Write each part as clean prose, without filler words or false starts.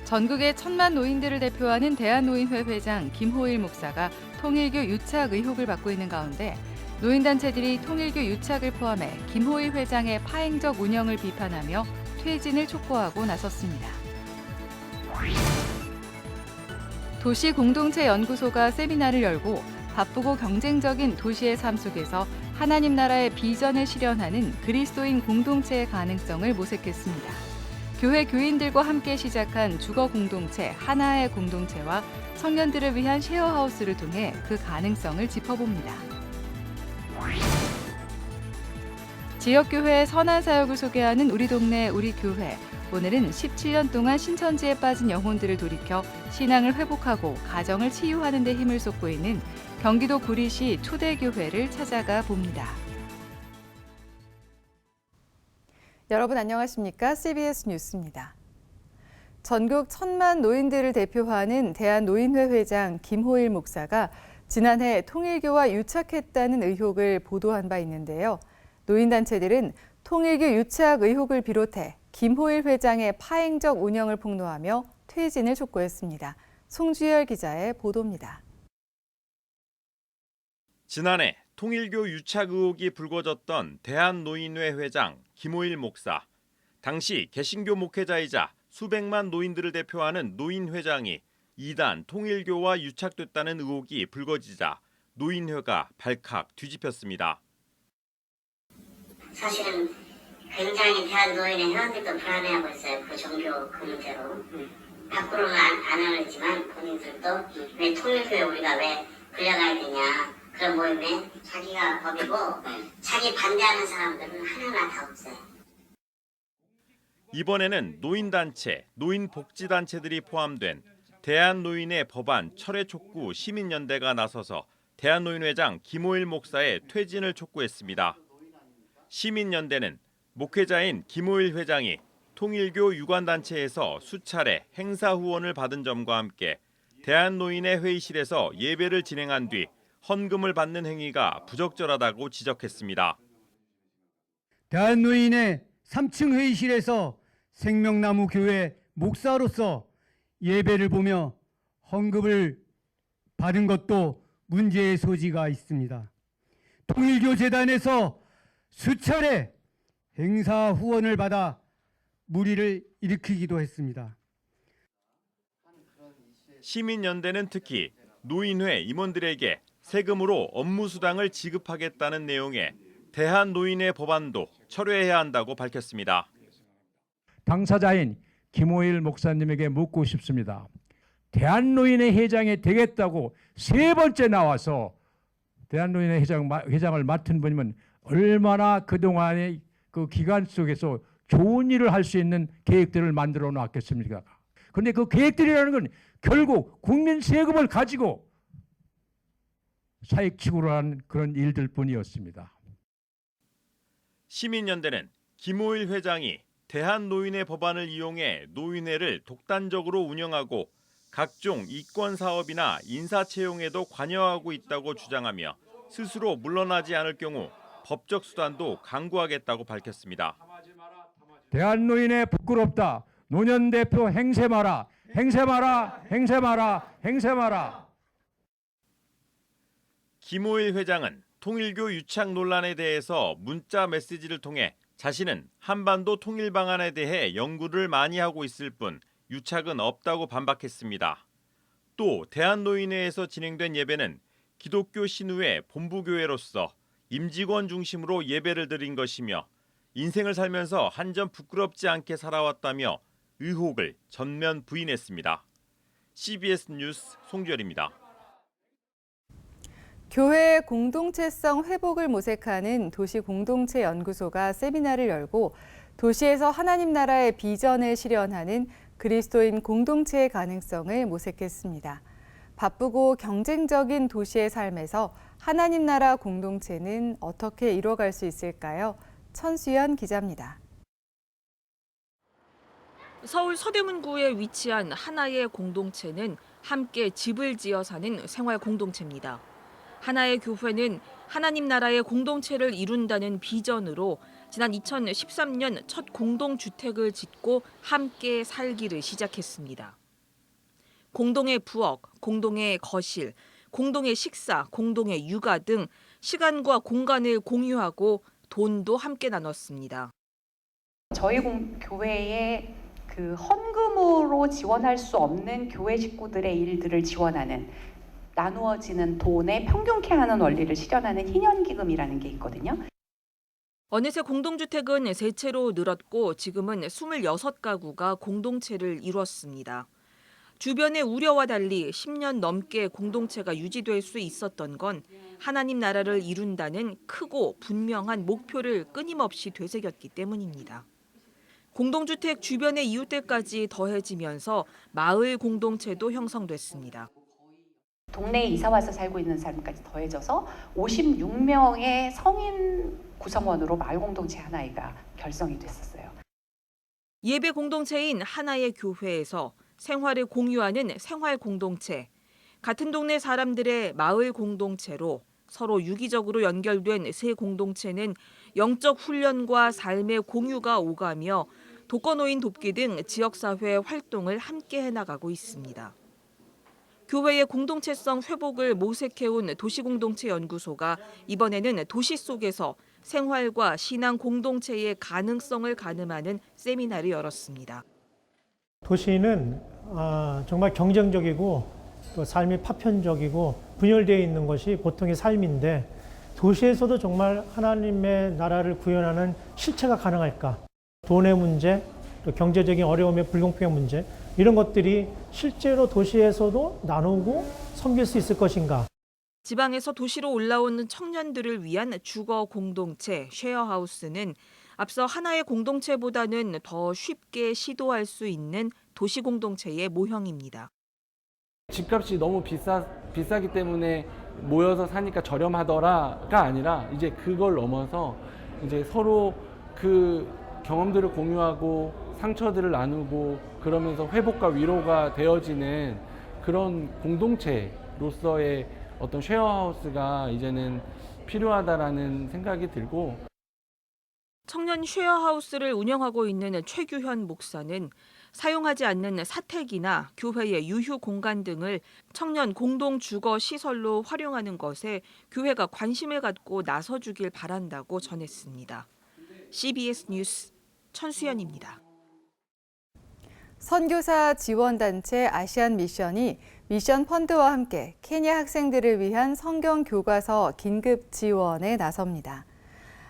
전국의 1,000만 노인들을 대표하는 대한노인회 회장 김호일 목사가 통일교 유착 의혹을 받고 있는 가운데 노인단체들이 통일교 유착을 포함해 김호일 회장의 파행적 운영을 비판하며 퇴진을 촉구하고 나섰습니다. 도시공동체연구소가 세미나를 열고 바쁘고 경쟁적인 도시의 삶 속에서 하나님 나라의 비전을 실현하는 그리스도인 공동체의 가능성을 모색했습니다. 교회 교인들과 함께 시작한 주거 공동체 하나의 공동체와 청년들을 위한 쉐어하우스를 통해 그 가능성을 짚어봅니다. 지역교회의 선한 사역을 소개하는 우리 동네 우리 교회. 오늘은 17년 동안 신천지에 빠진 영혼들을 돌이켜 신앙을 회복하고 가정을 치유하는 데 힘을 쏟고 있는 경기도 구리시 초대교회를 찾아가 봅니다. 여러분 안녕하십니까? CBS 뉴스입니다. 전국 1,000만 노인들을 대표하는 대한노인회 회장 김호일 목사가 지난해 통일교와 유착했다는 의혹을 보도한 바 있는데요. 노인단체들은 통일교 유착 의혹을 비롯해 김호일 회장의 파행적 운영을 폭로하며 퇴진을 촉구했습니다. 송주열 기자의 보도입니다. 지난해 통일교 유착 의혹이 불거졌던 대한노인회 회장 김호일 목사. 당시 개신교 목회자이자 수백만 노인들을 대표하는 노인회장이 이단 통일교와 유착됐다는 의혹이 불거지자 노인회가 발칵 뒤집혔습니다. 사실은 굉장히 대한노인의 회원들도 불안해하고 있어요. 그 종교 그 문제로. 밖으로는 안 알았지만 본인들도 왜 통일교에 우리가 왜 끌려가야 되냐. 그런 모임에 자기가 법이고 자기 반대하는 사람들은 하나하나 다 없어요. 이번에는 노인단체, 노인복지단체들이 포함된 대한노인의 법안 철회 촉구 시민연대가 나서서 대한노인회장 김호일 목사의 퇴진을 촉구했습니다. 시민연대는 목회자인 김호일 회장이 통일교 유관단체에서 수차례 행사 후원을 받은 점과 함께 대한노인의 회의실에서 예배를 진행한 뒤 헌금을 받는 행위가 부적절하다고 지적했습니다. 대한노인의 3층 회의실에서 생명나무 교회 목사로서 예배를 보며 헌금을 받은 것도 문제의 소지가 있습니다. 통일교 재단에서 수차례 행사 후원을 받아 무리를 일으키기도 했습니다. 시민연대는 특히 노인회 임원들에게 세금으로 업무수당을 지급하겠다는 내용의 대한노인의 법안도 철회해야 한다고 밝혔습니다. 당사자인 김호일 목사님에게 묻고 싶습니다. 대한노인의 회장이 되겠다고 세 번째 나와서 대한노인의 회장을 맡은 분이면 얼마나 그동안의 그 기간 속에서 좋은 일을 할 수 있는 계획들을 만들어 놨겠습니까? 그런데 그 계획들이라는 건 결국 국민 세금을 가지고 사익치고를 하는 그런 일들 뿐이었습니다. 시민연대는 김호일 회장이 대한노인의 법안을 이용해 노인회를 독단적으로 운영하고 각종 이권 사업이나 인사 채용에도 관여하고 있다고 주장하며 스스로 물러나지 않을 경우 법적 수단도 강구하겠다고 밝혔습니다. 대한노인의 부끄럽다. 노년 대표 행세 마라. 행세 마라. 행세 마라. 행세 마라. 김호일 회장은 통일교 유착 논란에 대해서 문자 메시지를 통해 자신은 한반도 통일 방안에 대해 연구를 많이 하고 있을 뿐 유착은 없다고 반박했습니다. 또 대한노인회에서 진행된 예배는 기독교 신우의 본부교회로서 임직원 중심으로 예배를 드린 것이며 인생을 살면서 한 점 부끄럽지 않게 살아왔다며 의혹을 전면 부인했습니다. CBS 뉴스 송주열입니다. 교회의 공동체성 회복을 모색하는 도시공동체연구소가 세미나를 열고 도시에서 하나님 나라의 비전을 실현하는 그리스도인 공동체의 가능성을 모색했습니다. 바쁘고 경쟁적인 도시의 삶에서 하나님 나라 공동체는 어떻게 이뤄갈 수 있을까요? 천수연 기자입니다. 서울 서대문구에 위치한 하나의 공동체는 함께 집을 지어 사는 생활 공동체입니다. 하나의 교회는 하나님 나라의 공동체를 이룬다는 비전으로 지난 2013년 첫 공동주택을 짓고 함께 살기를 시작했습니다. 공동의 부엌, 공동의 거실, 공동의 식사, 공동의 육아 등 시간과 공간을 공유하고 돈도 함께 나눴습니다. 저희 교회에 그 헌금으로 지원할 수 없는 교회 식구들의 일들을 지원하는 나누어지는 돈에 평균케 하는 원리를 실현하는 희년기금이라는 게 있거든요. 어느새 공동주택은 세 채로 늘었고 지금은 26가구가 공동체를 이루었습니다. 주변의 우려와 달리 10년 넘게 공동체가 유지될 수 있었던 건 하나님 나라를 이룬다는 크고 분명한 목표를 끊임없이 되새겼기 때문입니다. 공동주택 주변의 이웃들까지 더해지면서 마을 공동체도 형성됐습니다. 동네에 이사 와서 살고 있는 사람까지 더해져서 56명의 성인 구성원으로 마을 공동체 하나가 결성이 됐었어요. 예배 공동체인 하나의 교회에서 생활을 공유하는 생활 공동체, 같은 동네 사람들의 마을 공동체로 서로 유기적으로 연결된 세 공동체는 영적 훈련과 삶의 공유가 오가며 독거노인 돕기 등 지역사회 활동을 함께 해나가고 있습니다. 교회의 공동체성 회복을 모색해온 도시공동체연구소가 이번에는 도시 속에서 생활과 신앙 공동체의 가능성을 가늠하는 세미나를 열었습니다. 도시는 정말 경쟁적이고 또 삶이 파편적이고 분열되어 있는 것이 보통의 삶인데 도시에서도 정말 하나님의 나라를 구현하는 실체가 가능할까? 돈의 문제, 또 경제적인 어려움의 불공평한 문제 이런 것들이 실제로 도시에서도 나누고 섬길 수 있을 것인가? 지방에서 도시로 올라오는 청년들을 위한 주거 공동체 쉐어하우스는 앞서 하나의 공동체보다는 더 쉽게 시도할 수 있는 도시 공동체의 모형입니다. 집값이 너무 비싸기 때문에 모여서 사니까 저렴하더라가 아니라 이제 그걸 넘어서 이제 서로 그 경험들을 공유하고 상처들을 나누고 그러면서 회복과 위로가 되어지는 그런 공동체로서의 어떤 쉐어하우스가 이제는 필요하다라는 생각이 들고 청년 쉐어하우스를 운영하고 있는 최규현 목사는 사용하지 않는 사택이나 교회의 유휴 공간 등을 청년 공동 주거 시설로 활용하는 것에 교회가 관심을 갖고 나서주길 바란다고 전했습니다. CBS 뉴스 천수연입니다. 선교사 지원단체 아시안 미션이 미션 펀드와 함께 케냐 학생들을 위한 성경 교과서 긴급 지원에 나섭니다.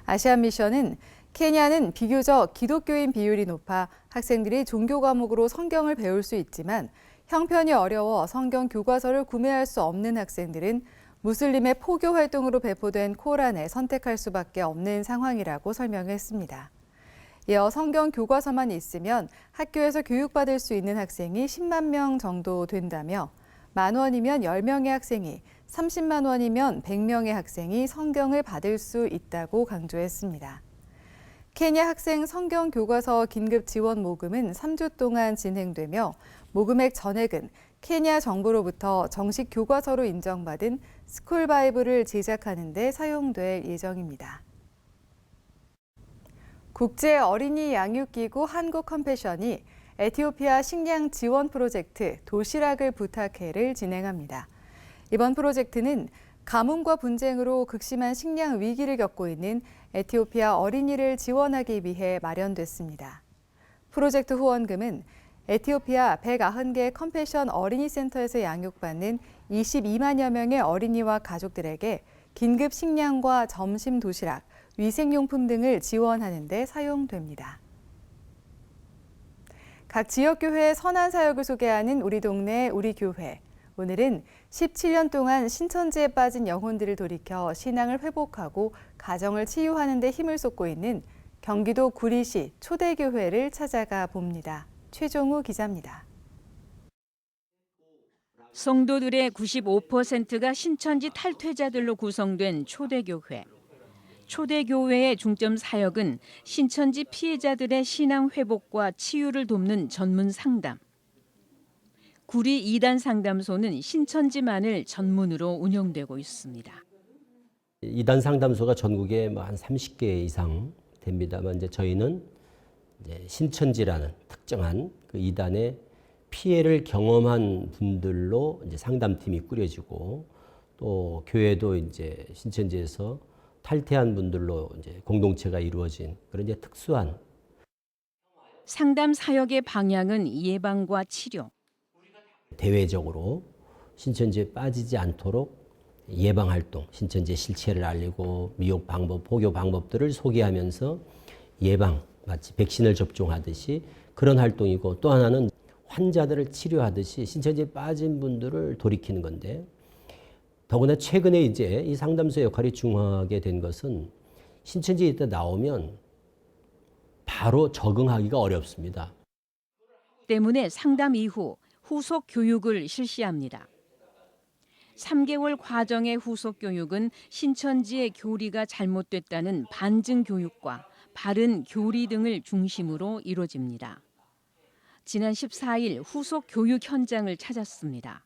아시안 미션은 케냐는 비교적 기독교인 비율이 높아 학생들이 종교 과목으로 성경을 배울 수 있지만 형편이 어려워 성경 교과서를 구매할 수 없는 학생들은 무슬림의 포교 활동으로 배포된 코란을 선택할 수밖에 없는 상황이라고 설명했습니다. 이어 성경 교과서만 있으면 학교에서 교육받을 수 있는 학생이 10만 명 정도 된다며 10,000원이면 10명의 학생이, 30만 원이면 100명의 학생이 성경을 받을 수 있다고 강조했습니다. 케냐 학생 성경 교과서 긴급 지원 모금은 3주 동안 진행되며 모금액 전액은 케냐 정부로부터 정식 교과서로 인정받은 스쿨 바이블을 제작하는 데 사용될 예정입니다. 국제 어린이 양육기구 한국컴패션이 에티오피아 식량 지원 프로젝트 도시락을 부탁해를 진행합니다. 이번 프로젝트는 가뭄과 분쟁으로 극심한 식량 위기를 겪고 있는 에티오피아 어린이를 지원하기 위해 마련됐습니다. 프로젝트 후원금은 에티오피아 190개 컴패션 어린이 센터에서 양육받는 22만여 명의 어린이와 가족들에게 긴급 식량과 점심 도시락, 위생용품 등을 지원하는 데 사용됩니다. 각 지역교회의 선한 사역을 소개하는 우리 동네 우리 교회. 오늘은 17년 동안 신천지에 빠진 영혼들을 돌이켜 신앙을 회복하고 가정을 치유하는 데 힘을 쏟고 있는 경기도 구리시 초대교회를 찾아가 봅니다. 최종우 기자입니다. 성도들의 95%가 신천지 탈퇴자들로 구성된 초대교회. 초대교회의 중점 사역은 신천지 피해자들의 신앙 회복과 치유를 돕는 전문 상담. 구리 2단 상담소는 신천지만을 전문으로 운영되고 있습니다. 이단 상담소가 전국에 뭐 한 30개 이상 됩니다만 이제 저희는 이제 신천지라는 특정한 그 이단의 피해를 경험한 분들로 이제 상담팀이 꾸려지고 또 교회도 이제 신천지에서 탈퇴한 분들로 이제 공동체가 이루어진 그런 이제 특수한 상담 사역의 방향은 예방과 치료. 대외적으로 신천지에 빠지지 않도록 예방 활동, 신천지의 실체를 알리고 미혹 방법, 포교 방법들을 소개하면서 예방, 마치 백신을 접종하듯이 그런 활동이고 또 하나는 환자들을 치료하듯이 신천지에 빠진 분들을 돌이키는 건데 더구나 최근에 이제 이 상담소 역할이 중요하게 된 것은 신천지에 있다 나오면 바로 적응하기가 어렵습니다. 때문에 상담 이후 후속 교육을 실시합니다. 3개월 과정의 후속 교육은 신천지의 교리가 잘못됐다는 반증 교육과 바른 교리 등을 중심으로 이루어집니다. 지난 14일 후속 교육 현장을 찾았습니다.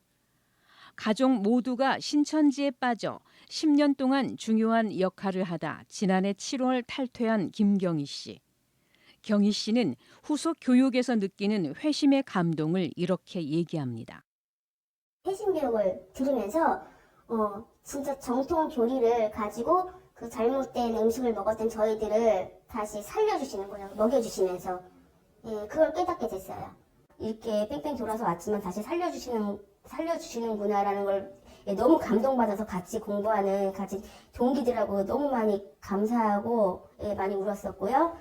가족 모두가 신천지에 빠져 10년 동안 중요한 역할을 하다 지난해 7월 탈퇴한 김경희 씨. 경희 씨는 후속 교육에서 느끼는 회심의 감동을 이렇게 얘기합니다. 회심 교육을 들으면서 진짜 정통 교리를 가지고 그 잘못된 음식을 먹었던 저희들을 다시 살려주시는 거예요. 먹여주시면서 그걸 깨닫게 됐어요. 이렇게 뺑뺑 돌아서 왔지만 다시 살려주시는구나라는 걸 너무 감동받아서 같이 공부하는 같이 동기들하고 너무 많이 감사하고 많이 울었었고요.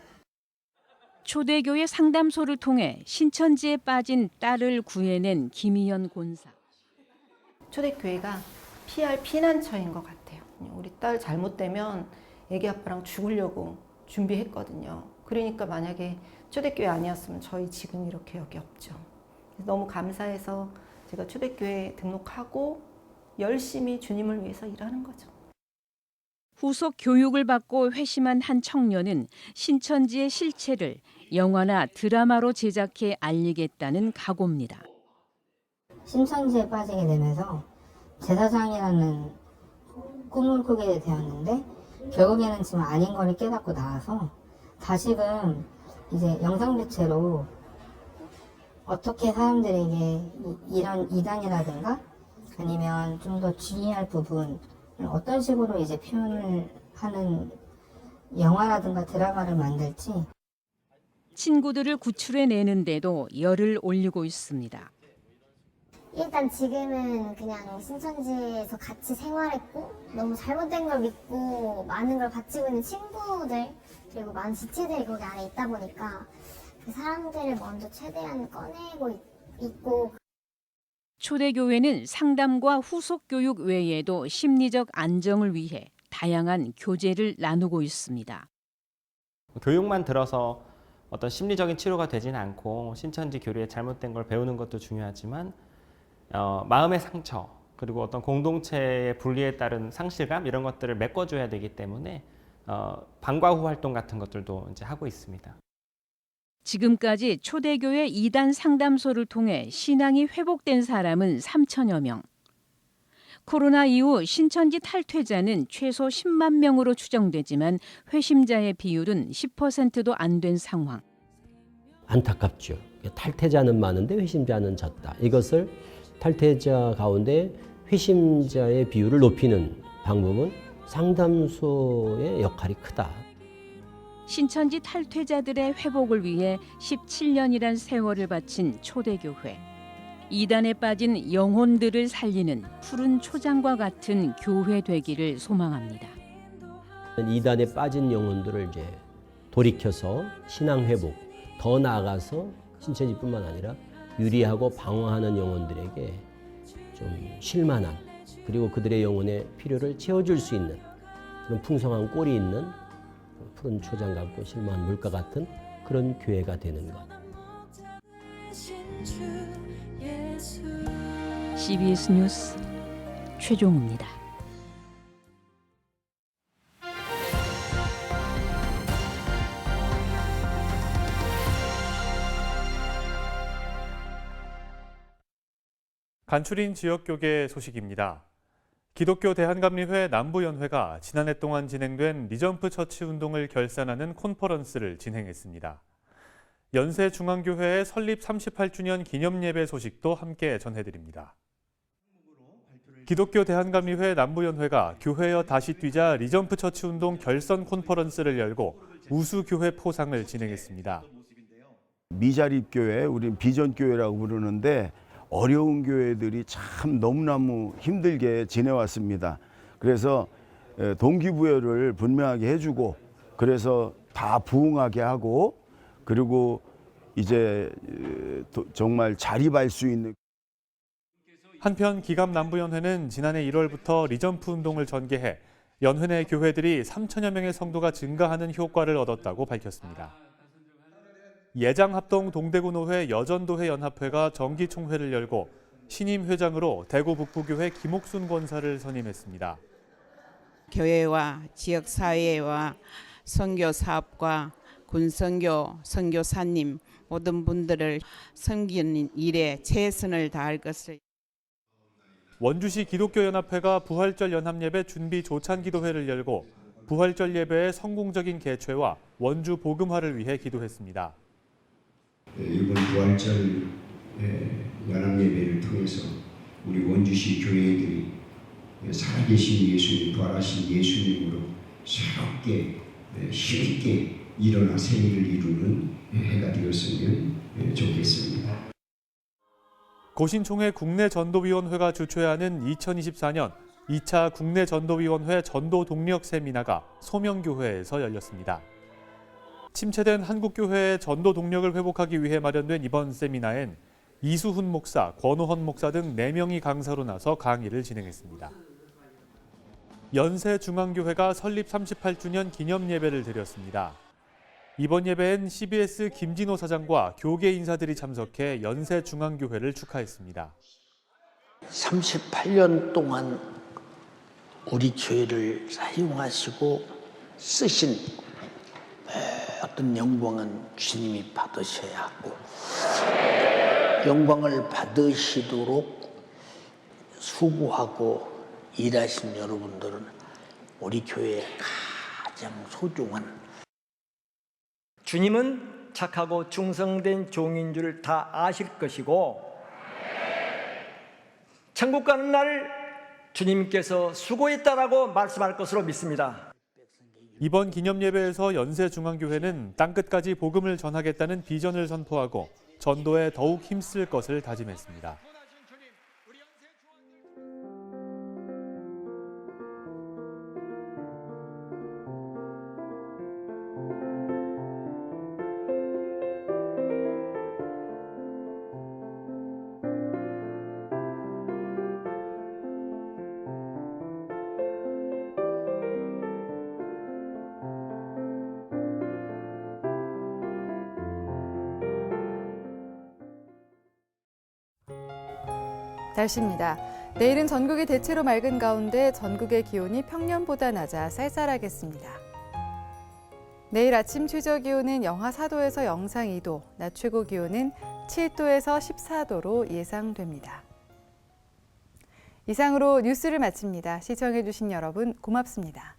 초대교회 상담소를 통해 신천지에 빠진 딸을 구해낸 김희연 권사. 초대교회가 피할 피난처인 것 같아요. 우리 딸 잘못되면 애기 아빠랑 죽으려고 준비했거든요. 그러니까 만약에 초대교회 아니었으면 저희 지금 이렇게 여기 없죠. 너무 감사해서 제가 초대교회 등록하고 열심히 주님을 위해서 일하는 거죠. 후속 교육을 받고 회심한 한 청년은 신천지의 실체를 영화나 드라마로 제작해 알리겠다는 각오입니다. 신천지에 빠지게 되면서 제사장이라는 꿈을 꾸게 되었는데 결국에는 지금 아닌 걸 깨닫고 나와서 다시금 이제 영상매체로 어떻게 사람들에게 이런 이단이라든가 아니면 좀 더 주의할 부분 어떤 식으로 이제 표현을 하는 영화라든가 드라마를 만들지. 친구들을 구출해내는데도 열을 올리고 있습니다. 일단 지금은 그냥 신천지에서 같이 생활했고 너무 잘못된 걸 믿고 많은 걸 바치고 있는 친구들 그리고 많은 지체들이 거기 안에 있다 보니까 그 사람들을 먼저 최대한 꺼내고 있고. 초대교회는 상담과 후속 교육 외에도 심리적 안정을 위해 다양한 교재를 나누고 있습니다. 교육만 들어서 어떤 심리적인 치료가 되지는 않고 신천지 교리에 잘못된 걸 배우는 것도 중요하지만 마음의 상처 그리고 어떤 공동체의 분리에 따른 상실감 이런 것들을 메꿔줘야 되기 때문에 방과 후 활동 같은 것들도 이제 하고 있습니다. 지금까지 초대교회 2단 상담소를 통해 신앙이 회복된 사람은 3천여 명. 코로나 이후 신천지 탈퇴자는 최소 10만 명으로 추정되지만 회심자의 비율은 10%도 안 된 상황. 안타깝죠. 탈퇴자는 많은데 회심자는 적다. 이것을 탈퇴자 가운데 회심자의 비율을 높이는 방법은 상담소의 역할이 크다. 신천지 탈퇴자들의 회복을 위해 17년이란 세월을 바친 초대교회. 이단에 빠진 영혼들을 살리는 푸른 초장과 같은 교회 되기를 소망합니다. 이단에 빠진 영혼들을 이제 돌이켜서 신앙 회복, 더 나아가서 신천지뿐만 아니라 유리하고 방황하는 영혼들에게 좀 쉴만한 그리고 그들의 영혼의 필요를 채워줄 수 있는 그런 풍성한 꼴이 있는 푸른 초장 같고 실망한 물과 같은 그런 교회가 되는 것. CBS 뉴스 최종우입니다. 간추린 지역교계 소식입니다. 기독교 대한감리회 남부연회가 지난해 동안 진행된 리점프 처치 운동을 결산하는 콘퍼런스를 진행했습니다. 연세중앙교회의 설립 38주년 기념예배 소식도 함께 전해드립니다. 기독교 대한감리회 남부연회가 교회여 다시 뛰자 리점프 처치 운동 결선 콘퍼런스를 열고 우수교회 포상을 진행했습니다. 미자립교회, 우린 비전교회라고 부르는데 어려운 교회들이 참 너무너무 힘들게 지내왔습니다. 그래서 동기부여를 분명하게 해주고 그래서 다 부흥하게 하고 그리고 이제 정말 자립할 수 있는. 한편 기갑남부연회는 지난해 1월부터 리점프 운동을 전개해 연회 내 교회들이 3천여 명의 성도가 증가하는 효과를 얻었다고 밝혔습니다. 예장합동 동대구노회 여전도회 연합회가 정기총회를 열고 신임 회장으로 대구 북부교회 김옥순 권사를 선임했습니다. 교회와 지역사회와 선교사업과 군선교 선교사님 모든 분들을 섬기는 일에 최선을 다할 것을. 원주시 기독교연합회가 부활절 연합예배 준비 조찬기도회를 열고 부활절 예배의 성공적인 개최와 원주 복음화를 위해 기도했습니다. 이번 부활절 연합예배를 통해서 우리 원주시 교회들이 살아계신 예수님, 부활하신 예수님으로 새롭게 힘있게 일어나 생일을 이루는 해가 되었으면 좋겠습니다. 고신총회 국내전도위원회가 주최하는 2024년 2차 국내전도위원회 전도동력 세미나가 소명교회에서 열렸습니다. 침체된 한국교회의 전도 동력을 회복하기 위해 마련된 이번 세미나엔 이수훈 목사, 권호헌 목사 등 4명이 강사로 나서 강의를 진행했습니다. 연세중앙교회가 설립 38주년 기념예배를 드렸습니다. 이번 예배엔 CBS 김진호 사장과 교계 인사들이 참석해 연세중앙교회를 축하했습니다. 38년 동안 우리 교회를 사용하시고 쓰신 어떤 영광은 주님이 받으셔야 하고 영광을 받으시도록 수고하고 일하신 여러분들은 우리 교회의 가장 소중한. 주님은 착하고 충성된 종인 줄 다 아실 것이고 천국 가는 날 주님께서 수고했다라고 말씀할 것으로 믿습니다. 이번 기념예배에서 연세중앙교회는 땅끝까지 복음을 전하겠다는 비전을 선포하고 전도에 더욱 힘쓸 것을 다짐했습니다. 날씨입니다. 내일은 전국이 대체로 맑은 가운데 전국의 기온이 평년보다 낮아 쌀쌀하겠습니다. 내일 아침 최저 기온은 영하 4도에서 영상 2도, 낮 최고 기온은 7도에서 14도로 예상됩니다. 이상으로 뉴스를 마칩니다. 시청해주신 여러분 고맙습니다.